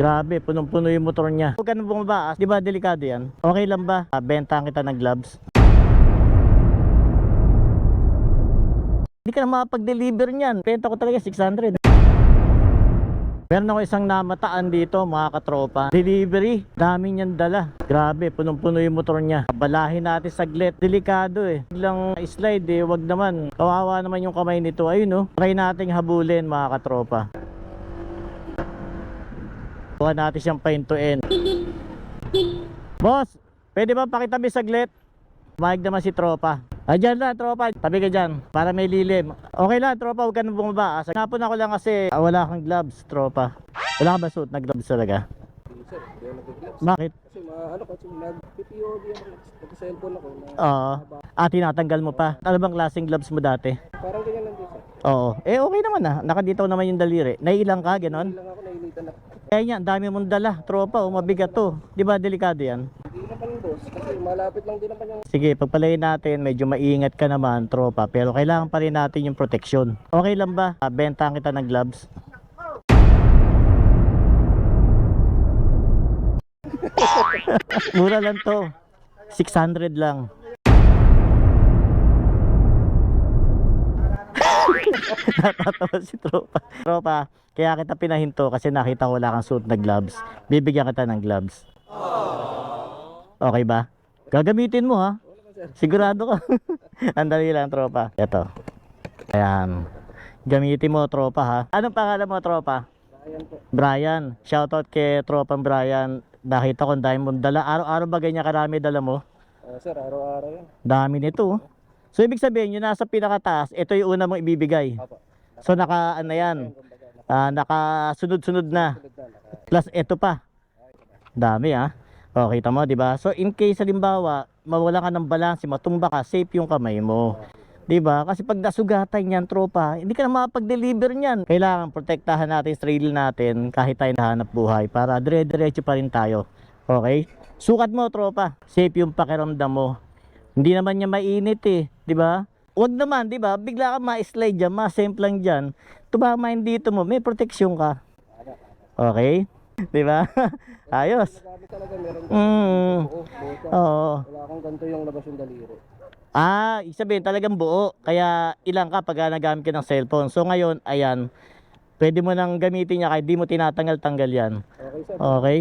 Grabe, punong-puno yung motor niya. Huwag ka na bumaba, di ba delikado yan? Okay lang ba? Bentahan kita ng gloves. Hindi ka na makapag-deliver niyan. Benta ko talaga 600. Meron ako isang namataan dito mga katropa. Delivery, dami niyang dala. Grabe, punong-puno yung motor niya. Balahin natin saglit. Delikado eh. Biglang slide eh, wag naman. Kawawa naman yung kamay nito. Ayun oh, try nating habulin mga katropa. Kuha natin siyang pahintuin. Boss, pwede ba pakitabi saglit? Mahig naman si tropa. Diyan lang tropa, tabi ka dyan para may lilim. Okay lang tropa, huwag ka na bumaba. Napon ako lang kasi wala kang gloves tropa. Wala ka ba suit na gloves talaga? Sir, hindi ako nag-gloves. Bakit? Kasi kasi nag-PPOD ako, nag-cellphone ako. Oo. Tinatanggal mo pa. Ano bang klaseng gloves mo dati? Parang ganyan lang din sir. Oo. Okay naman nakadito naman yung daliri. Naiilang ka, ganon? Hindi lang ako, nainitan ako. Kaya yan, dami mong dala, tropa, mabigat to. Di ba delikado yan? Hindi naman boss, kasi malapit lang din naman yung... Sige, pagpalayin natin, medyo maingat ka naman, tropa. Pero kailangan pa rin natin yung protection. Okay lang ba? Bentahan kita ng gloves. Mura lang to. 600 lang. Natatawa si tropa. Tropa, kaya kita pinahinto kasi nakita ko wala kang suit na gloves. Bibigyan kita ng gloves. Okay ba? Gagamitin mo ha? Sigurado ka? Andali lang tropa. Ito. Ayan. Gamitin mo tropa ha. Anong pangalan mo tropa? Brian po. Brian. Shoutout kay tropang Brian. Nakita ko ang dami mong dala. Araw-araw ba ganyan karami dala mo? Sir, araw-araw yan. Dami nito oh. So ibig sabihin yung nasa pinakataas, ito yung una mong ibibigay. Apo. So naka ano yan, nakasunod-sunod na. Plus ito pa. Dami O kita mo, 'di ba? So in case halimbawa, mawala ka ng balance, matumba ka, safe yung kamay mo. 'Di ba? Kasi pag nasugatan yan, tropa, hindi ka na makapag-deliver niyan. Kailangan protektahan natin yung sarili natin kahit tayo nahanap buhay para dire-diretso pa rin tayo. Okay? Sukat mo, tropa. Safe yung pakiramdam mo. Hindi naman niya mainit eh, 'di ba? Wag naman, 'di ba? Bigla ka ma-slide diyan, ma-simple lang diyan. Tumama yung dito mo, may proteksyon ka. Okay? 'Di ba? Ayos. Nagamit talaga, meron Oo. wala akong ganito yung labas yung daliri. Ibig sabihin talagang buo. Kaya ilang ka pag nagamit ka ng cellphone. So ngayon, ayan, pwede mo nang gamitin niya kahit di mo tinatanggal-tanggal yan. Okay sir. Okay?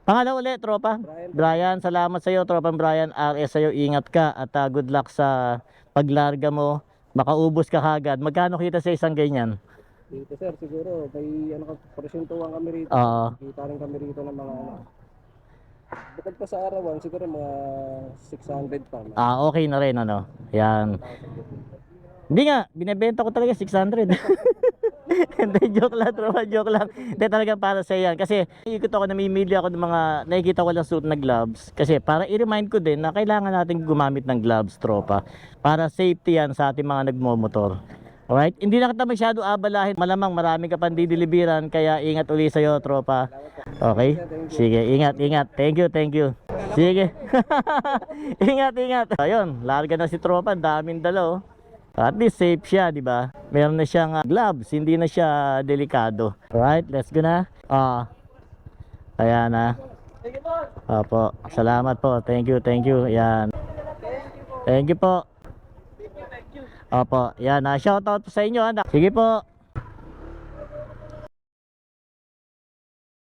Pangalan ulit, tropa? Brian. Brian, salamat sa iyo, tropang Brian. RS sa iyo, ingat ka at good luck sa paglarga mo. Makaubos ka kagad. Magkano kita sa isang ganyan? Dito sir, siguro may presentuhan kami rito. Oo. Kita rin kami rito ng mga bukod pa sa arawan, siguro mga 600 pa. Okay na rin, ano? Yan. Hindi nga, binebenta ko talaga 600. Hindi, joke lang, tropa, joke lang. Hindi, talaga para sa yan. Kasi ikot ako, namimili ako ng mga nakikita ko lang suit na gloves. Kasi para i-remind ko din na kailangan natin gumamit ng gloves, tropa. Para safety yan sa ating mga nagmomotor. Alright? Hindi na kita masyado abalahin. Malamang marami ka pang dideliveran. Kaya ingat uli sa'yo, tropa. Okay? Sige, ingat, ingat. Thank you, thank you. Sige. Ingat, ingat. Ayun, larga na si tropa. Daming dala, oh. At least safe siya, di ba? Meron na siyang gloves, hindi na siya delikado. Alright, let's go na. Ayan na. Opo, salamat po. Thank you, thank you. Ayan. Thank you po. Opo, yan. Shoutout po sa inyo. Sige po.